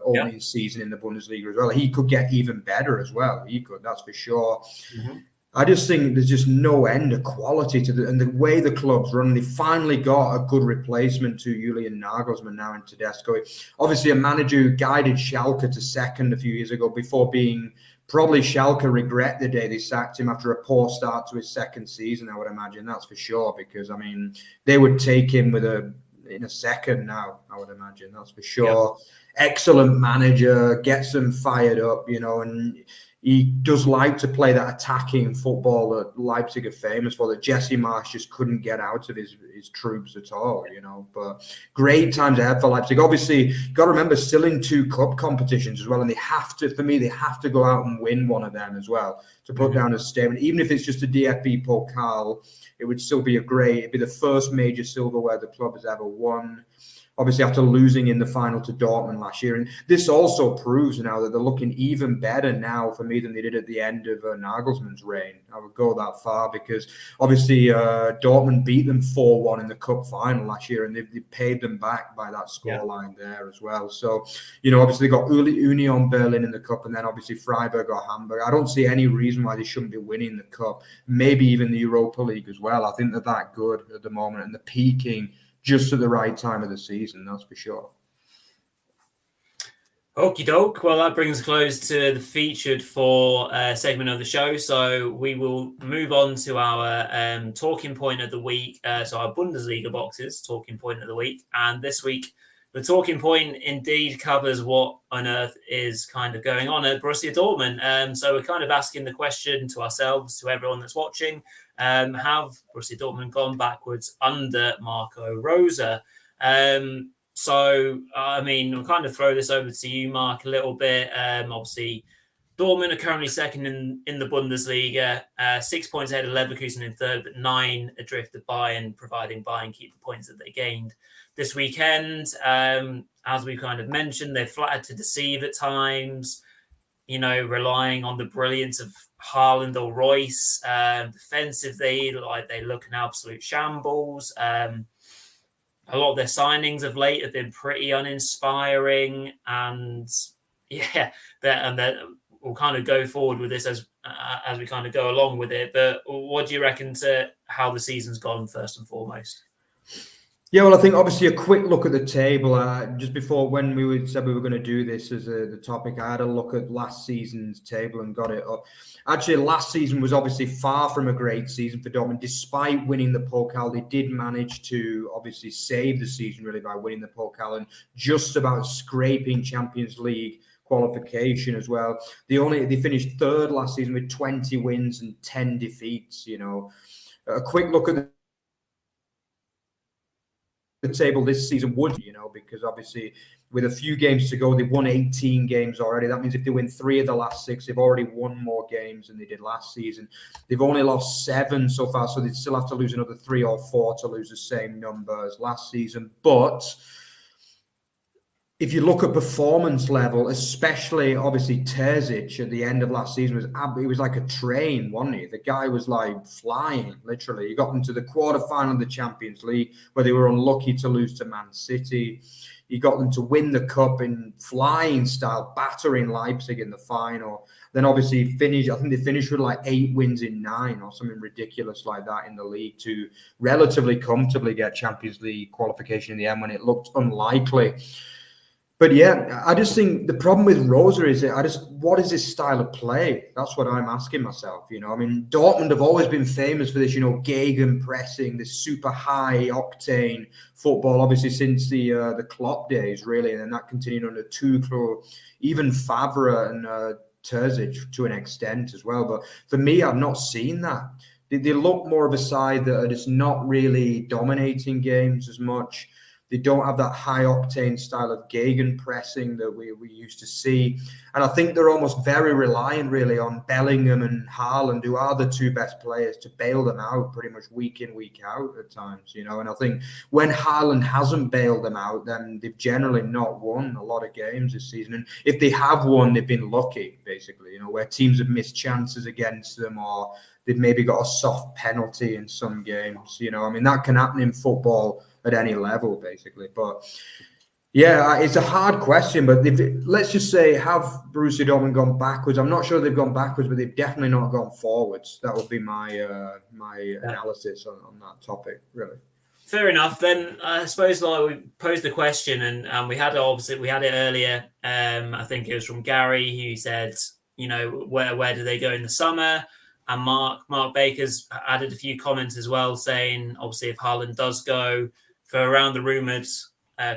opening season in the Bundesliga as well. He could get even better as well. He could, that's for sure. Mm-hmm. I just think there's just no end of quality to and the way the club's run. They finally got a good replacement to Julian Nagelsmann now in Tedesco. Obviously, a manager who guided Schalke to second a few years ago before being probably Schalke regret the day they sacked him after a poor start to his second season, I would imagine. That's for sure, because, I mean, they would take him in a second now, I would imagine. That's for sure. Yep. Excellent manager, gets them fired up, and he does like to play that attacking football that Leipzig are famous for, that Jesse Marsch just couldn't get out of his troops at all, But great times ahead for Leipzig. Obviously, you've got to remember, still in 2 cup competitions as well, and they have to go out and win one of them as well to put down a statement. Even if it's just a DFB Pokal, it would still be it'd be the first major silverware the club has ever won. obviously after losing in the final to Dortmund last year. And this also proves now that they're looking even better now for me than they did at the end of Nagelsmann's reign. I would go that far because obviously Dortmund beat them 4-1 in the cup final last year, and they paid them back by that scoreline there as well. So, obviously they got Union Berlin in the cup, and then obviously Freiburg or Hamburg. I don't see any reason why they shouldn't be winning the cup, maybe even the Europa League as well. I think they're that good at the moment, and they're peaking just at the right time of the season, that's for sure. Okie doke. Well, that brings a close to the featured for segment of the show. So we will move on to our talking point of the week. So our Bundesliga boxes talking point of the week. And this week, the talking point indeed covers what on earth is kind of going on at Borussia Dortmund. So we're kind of asking the question to ourselves, to everyone that's watching, have Borussia Dortmund gone backwards under Marco Rose? So, I mean, I'll kind of throw this over to you, Mark, a little bit. Obviously, Dortmund are currently second in the Bundesliga, 6 points ahead of Leverkusen in third, but 9 adrift of Bayern, providing Bayern keep the points that they gained this weekend. As we kind of mentioned, they're flattered to deceive at times, relying on the brilliance of Haaland or Royce. Defensively, they look an absolute shambles. A lot of their signings of late have been pretty uninspiring, and we'll kind of go forward with this as we kind of go along with it. But what do you reckon to how the season's gone first and foremost? Yeah, well, I think obviously a quick look at the table. Just before when we said we were going to do this as the topic, I had a look at last season's table and got it up. Actually, last season was obviously far from a great season for Dortmund. Despite winning the Pokal, they did manage to obviously save the season really by winning the Pokal and just about scraping Champions League qualification as well. They finished third last season with 20 wins and 10 defeats. A quick look at the table this season would, because obviously with a few games to go, they've won 18 games already. That means if they win 3 of the last 6, they've already won more games than they did last season. They've only lost 7 so far, so they'd still have to lose another 3 or 4 to lose the same number as last season. But if you look at performance level, especially obviously Terzic at the end of last season, he was like a train, wasn't he? The guy was like flying, literally. He got them to the quarterfinal of the Champions League, where they were unlucky to lose to Man City. He got them to win the cup in flying style, battering Leipzig in the final. Then obviously I think they finished with like 8 wins in 9 or something ridiculous like that in the league to relatively comfortably get Champions League qualification in the end when it looked unlikely. But yeah, I just think the problem with Rosa is what is his style of play? That's what I'm asking myself. I mean, Dortmund have always been famous for this, Gegen pressing, this super high octane football, obviously since the Klopp days, really. And then that continued under Tuchel, even Favre and Terzic to an extent as well. But for me, I've not seen that. They look more of a side that are just not really dominating games as much. They don't have that high-octane style of Gegen pressing that we used to see. And I think they're almost very reliant, really, on Bellingham and Haaland, who are the 2 best players, to bail them out pretty much week in, week out at times, And I think when Haaland hasn't bailed them out, then they've generally not won a lot of games this season. And if they have won, they've been lucky, basically, where teams have missed chances against them or they've maybe got a soft penalty in some games. I mean, that can happen in football at any level, basically. But yeah, it's a hard question. But let's just say, have Borussia Dortmund gone backwards? I'm not sure they've gone backwards, but they've definitely not gone forwards. That would be my analysis on that topic, really. Fair enough. Then I suppose we posed the question, and we had it earlier. I think it was from Gary, who said, where do they go in the summer? And Mark Baker's added a few comments as well, saying obviously if Haaland does go for around the rumoured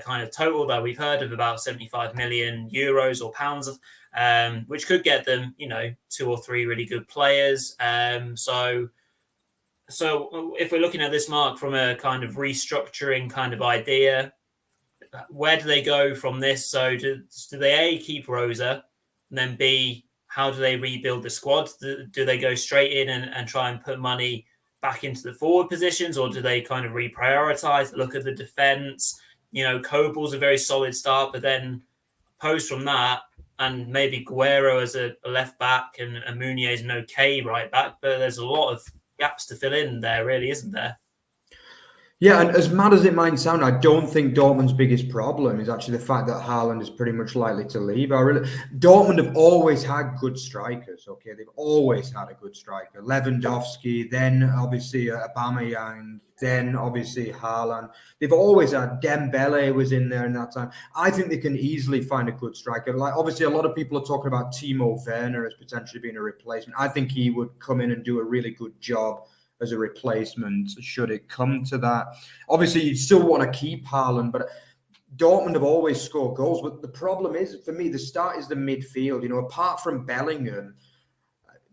kind of total that we've heard of about 75 million euros or pounds, which could get them, 2 or 3 really good players. So if we're looking at this, Mark, from a kind of restructuring kind of idea, where do they go from this? So do they A, keep Rosa, and then B, how do they rebuild the squad? Do they go straight in and try and put money back into the forward positions, or do they kind of reprioritize, look at the defense? Kobel's a very solid start, but then post from that, and maybe Guerrero as a left back and Mounier is an okay right back, but there's a lot of gaps to fill in there, really, isn't there? Yeah, and as mad as it might sound, I don't think Dortmund's biggest problem is actually the fact that Haaland is pretty much likely to leave. Dortmund have always had good strikers, okay? They've always had a good striker. Lewandowski, then obviously Aubameyang, then obviously Haaland. They've always had Dembele was in there in that time. I think they can easily find a good striker. Like, obviously, a lot of people are talking about Timo Werner as potentially being a replacement. I think he would come in and do a really good job as a replacement, should it come to that. Obviously, you still want to keep Haaland, but Dortmund have always scored goals. But the problem is, for me, the start is the midfield. Apart from Bellingham,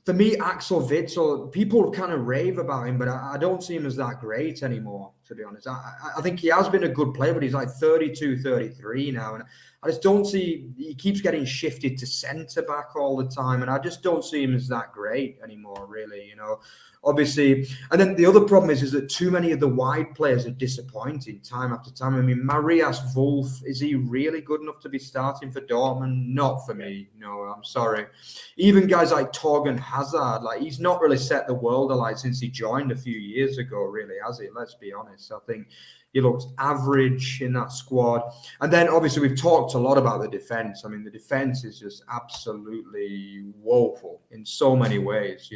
for me, Axel Witsel, people kind of rave about him, but I don't see him as that great anymore, to be honest. I think he has been a good player, but he's like 32, 33 now. And I just don't see, he keeps getting shifted to centre-back all the time, and I just don't see him as that great anymore, really, Obviously, and then the other problem is that too many of the wide players are disappointing time after time. I mean, Marias Wolf, is he really good enough to be starting for Dortmund? Not for me. No, I'm sorry. Even guys like Torgan Hazard, he's not really set the world alight since he joined a few years ago, really, has he? Let's be honest. I think he looks average in that squad. And then, obviously, we've talked a lot about the defence. I mean, the defence is just absolutely woeful in so many ways.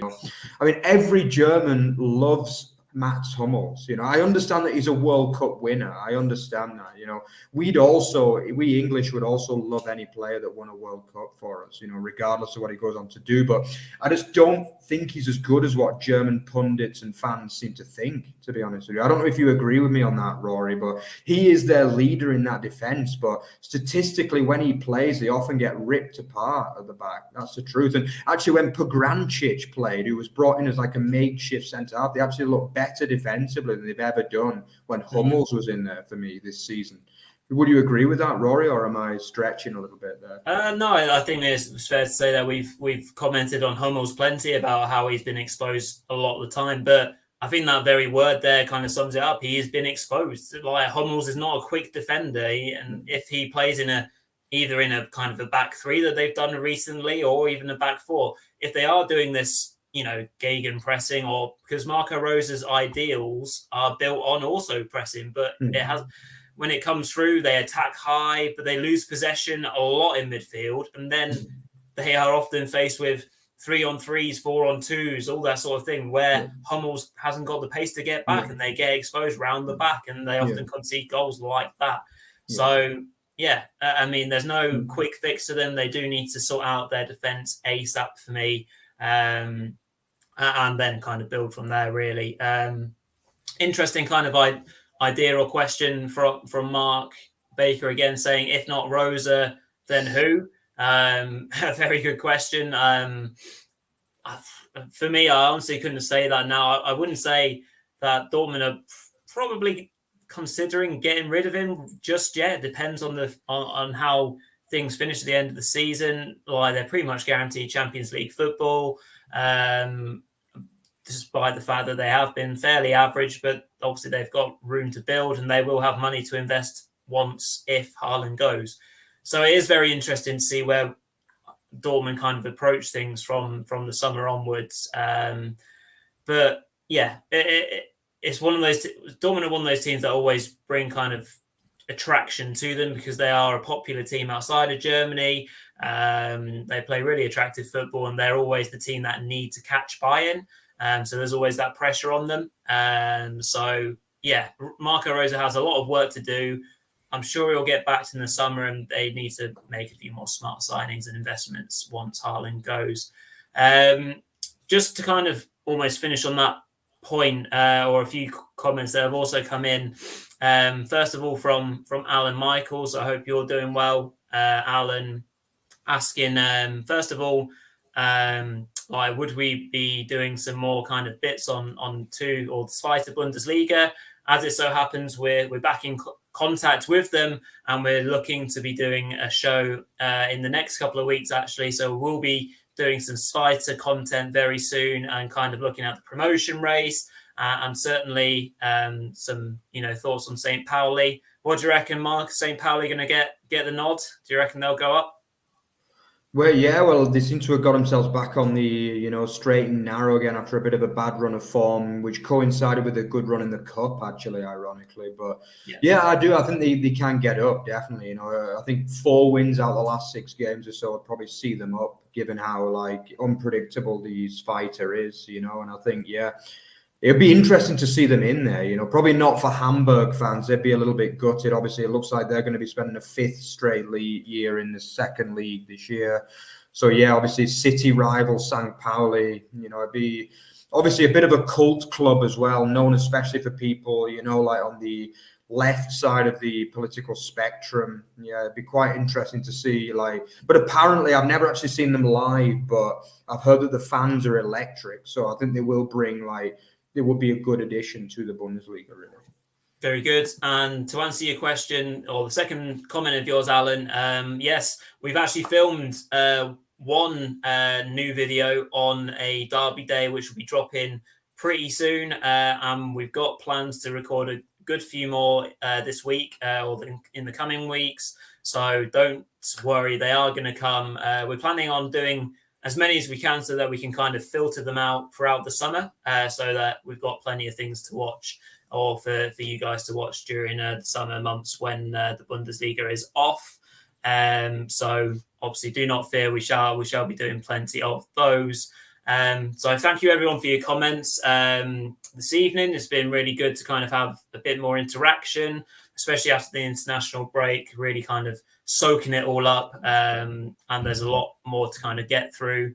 I mean, every German loves Mats Hummels. I understand that he's a World Cup winner. I understand that. We English would also love any player that won a World Cup for us, regardless of what he goes on to do. But I just don't think he's as good as what German pundits and fans seem to think, to be honest with you. I don't know if you agree with me on that, Rory, but he is their leader in that defence. But statistically, when he plays, they often get ripped apart at the back. That's the truth. And actually, when Pograncic played, who was brought in as like a makeshift centre-half, they actually looked better defensively than they've ever done when Hummels was in there for me this season. Would you agree with that, Rory, or am I stretching a little bit there? No, I think it's fair to say that we've commented on Hummels plenty about how he's been exposed a lot of the time, but I think that very word there kind of sums it up. He has been exposed. Like, Hummels is not a quick defender, and if he plays either in a kind of a back three that they've done recently, or even a back four, if they are doing this, Gegen pressing, or because Marco Rosa's ideals are built on also pressing, but it has. When it comes through, they attack high, but they lose possession a lot in midfield. And then they are often faced with 3-on-3s, 4-on-2s, all that sort of thing, where Hummels hasn't got the pace to get back and they get exposed round the back, and they often concede goals like that. So, I mean, there's no quick fix to them. They do need to sort out their defence ASAP for me, and then kind of build from there, really. Interesting kind of idea or question from Mark Baker again, saying, if not Rosa, then who? A very good question. For me, I honestly couldn't say that now. I wouldn't say that Dortmund are probably considering getting rid of him just yet. It depends on how things finish at the end of the season. They're pretty much guaranteed Champions League football. Despite the fact that they have been fairly average, but obviously they've got room to build and they will have money to invest if Haaland goes. So it is very interesting to see where Dortmund kind of approach things from the summer onwards. But yeah, it's one of those, Dortmund are one of those teams that always bring kind of attraction to them because they are a popular team outside of Germany. They play really attractive football and they're always the team that need to catch Bayern. So there's always that pressure on them. So, yeah, Marco Rosa has a lot of work to do. I'm sure he'll get back in the summer and they need to make a few more smart signings and investments once Haaland goes. Just to kind of almost finish on that point, or a few comments that have also come in. First of all, from Alan Michaels, I hope you're doing well. Alan asking, first of all, would we be doing some more kind of bits on two or Zweite Bundesliga? As it so happens, we're back in contact with them and we're looking to be doing a show in the next couple of weeks, actually. So we'll be doing some Spider content very soon and kind of looking at the promotion race and certainly some thoughts on St. Pauli. What do you reckon, Mark? St. Pauli going to get the nod? Do you reckon they'll go up? Well, they seem to have got themselves back on the, straight and narrow again after a bit of a bad run of form, which coincided with a good run in the cup, actually, ironically. But I do. I think they can get up, definitely. I think 4 wins out of the last 6 games or so would probably see them up, given how unpredictable these fighter is, and I think, it'd be interesting to see them in there, probably not for Hamburg fans. They'd be a little bit gutted. Obviously, it looks like they're going to be spending a 5th straight year in the second league this year. So, obviously, city rival St. Pauli, it'd be obviously a bit of a cult club as well, known especially for people, on the left side of the political spectrum. It'd be quite interesting to see, but apparently I've never actually seen them live, but I've heard that the fans are electric. So I think they will bring, it would be a good addition to the Bundesliga, really. Very good. And to answer your question, or the second comment of yours, Alan, yes, we've actually filmed one new video on a derby day, which will be dropping pretty soon. And we've got plans to record a good few more this week or in the coming weeks. So don't worry, they are going to come. We're planning on doing as many as we can so that we can kind of filter them out throughout the summer so that we've got plenty of things to watch or for you guys to watch during the summer months when the Bundesliga is off. So obviously do not fear, we shall be doing plenty of those. So thank you everyone for your comments this evening. It's been really good to kind of have a bit more interaction, especially after the international break, really kind of soaking it all up. And there's a lot more to kind of get through.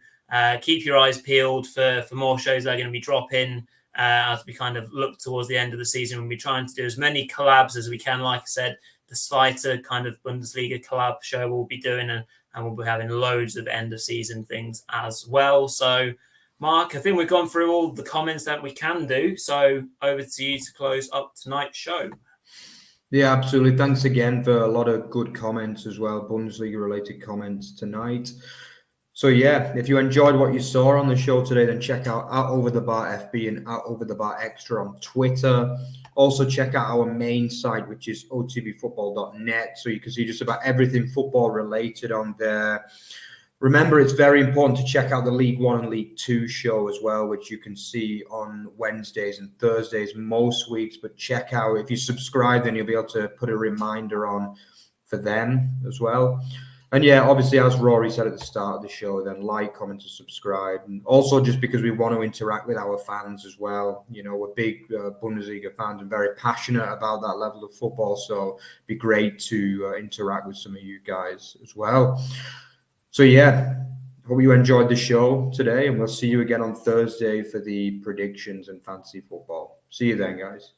Keep your eyes peeled for more shows that are going to be dropping as we kind of look towards the end of the season. We'll be trying to do as many collabs as we can. Like I said, the Spider kind of Bundesliga collab show we'll be doing, and we'll be having loads of end of season things as well. So, Mark, I think we've gone through all the comments that we can do. So over to you to close up tonight's show. Yeah, absolutely. Thanks again for a lot of good comments as well, Bundesliga-related comments tonight. So, if you enjoyed what you saw on the show today, then check out @OverTheBarFB and @OverTheBarExtra on Twitter. Also, check out our main site, which is otbfootball.net, so you can see just about everything football-related on there. Remember, it's very important to check out the League One and League Two show as well, which you can see on Wednesdays and Thursdays most weeks. But check out, if you subscribe, then you'll be able to put a reminder on for them as well. And obviously, as Rory said at the start of the show, then like, comment, and subscribe. And also, just because we want to interact with our fans as well. We're big Bundesliga fans and very passionate about that level of football. So it'd be great to interact with some of you guys as well. So, hope you enjoyed the show today, and we'll see you again on Thursday for the predictions and fantasy football. See you then, guys.